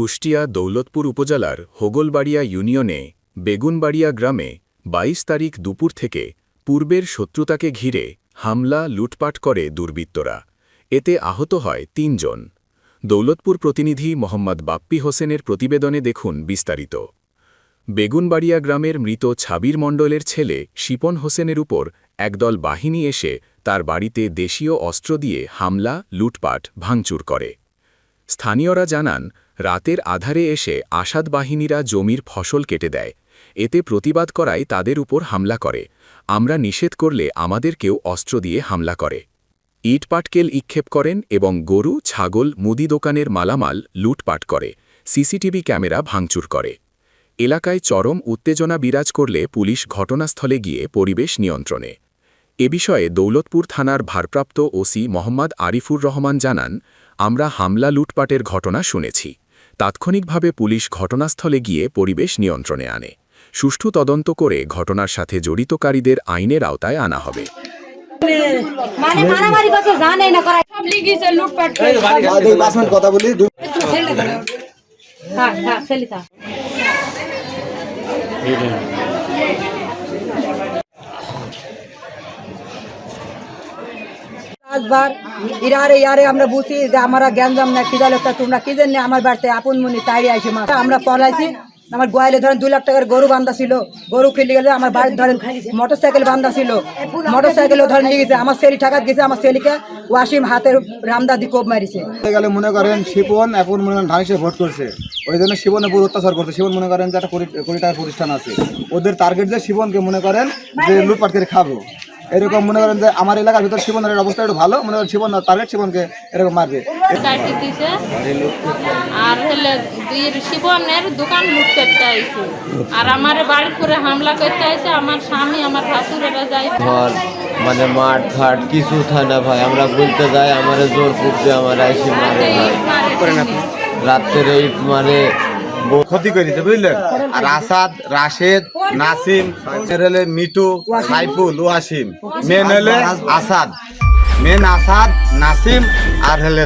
কুষ্টিয়া দৌলতপুর উপজেলার হোগলবাড়িয়া ইউনিয়নে বেগুনবাড়িয়া গ্রামে ২২ তারিখ দুপুর থেকে পূর্বের শত্রুতাকে ঘিরে হামলা লুটপাট করে দুর্বৃত্তরা। এতে আহত হয় ৩ জন। দৌলতপুর প্রতিনিধি মোহাম্মদ বাপ্পি হোসেনের প্রতিবেদনে দেখুন বিস্তারিত। বেগুনবাড়িয়া গ্রামের মৃত ছাবির মণ্ডলের ছেলে শিপন হোসেনের উপর একদল বাহিনী এসে তার বাড়িতে দেশীয় অস্ত্র দিয়ে হামলা লুটপাট ভাঙচুর করে। স্থানীয়রা জানান, রাতের আধারে এসে আসাদ বাহিনীরা জমির ফসল কেটে দেয়। এতে প্রতিবাদ করায় তাদের উপর হামলা করে। আমরা নিষেধ করলে আমাদেরকেও অস্ত্র দিয়ে হামলা করে। ইটপাটকেল নিক্ষেপ করেন এবং গরু ছাগল মুদি দোকানের মালামাল লুটপাট করে। সিসিটিভি ক্যামেরা ভাঙচুর করে। এলাকায় চরম উত্তেজনা বিরাজ করলে পুলিশ ঘটনাস্থলে গিয়ে পরিবেশ নিয়ন্ত্রণে। এ বিষয়ে দৌলতপুর থানার ভারপ্রাপ্ত ওসি মোহাম্মদ আরিফুর রহমান জানান, আমরা হামলা লুটপাটের ঘটনা শুনেছি। তাৎক্ষণিকভাবে পুলিশ ঘটনাস্থলে গিয়ে পরিবেশ নিয়ন্ত্রণে আনে। সুষ্ঠু তদন্ত করে ঘটনার সাথে জড়িতকারীদের আইনের আওতায় আনা হবে। বার ইরারে ইয়ারে আমরা বুঝি যে আমরা জ্ঞানজাম না খিদা লোকটা তোমরা কি জানি আমার বাড়িতে আপন মনি তাই আসে মাছ আমরা পলাইছি। আমার গোয়ালে ধরেন 2 লাখ টাকার গরু বান্ধা ছিল, গরু খেলে গেলে আমার বাড়ির ধরেন মোটরসাইকেল বান্ধা ছিল, মোটরসাইকেলও ধরেন নিয়ে গেছে। আমার সেলি টাকা গেছে, আমার সেলিকে ওয়াসিম হাতের রামদা দি কোপ মারিছে। গেলে মনে করেন শিপন এখন মনে করেন ধানিসে ভোট করছে, ওই জন্য শিবনের উপর অত্যাচার করছে। শিবন মনে করেন যে একটা কোটি টাকার প্রতিষ্ঠান আছে, ওদের টার্গেট যে শিবনকে মনে করেন যে লুটপাট করে খাবো। এরকম মনে করেন যে আমার এলাকার ভিতরে শিবনের অবস্থা একটু ভালো, মনে করেন শিবন টার্গেট শিবনকে এরকম মারবে। আর হলে শিবনের দোকান লুট করতে আইছে, আর আমার বাড়ির করে হামলা করতে আইছে। আমার স্বামী আমার ভাসুরেরা যায় ঘর মানে মাঠ ঘাট কিছু থাকে না ভাই, আমরা বলতে যাই আমার জোর করতে আমার এসে মারে রাত্রে ইট মারে ক্ষতি করেছে বুঝলেন। আর আসাদ রাশেদ নাসিম মিটু সাইফুল ওয়াসিম, মেন হলে আসাদ, মেন আসাদ নাসিম আর হলে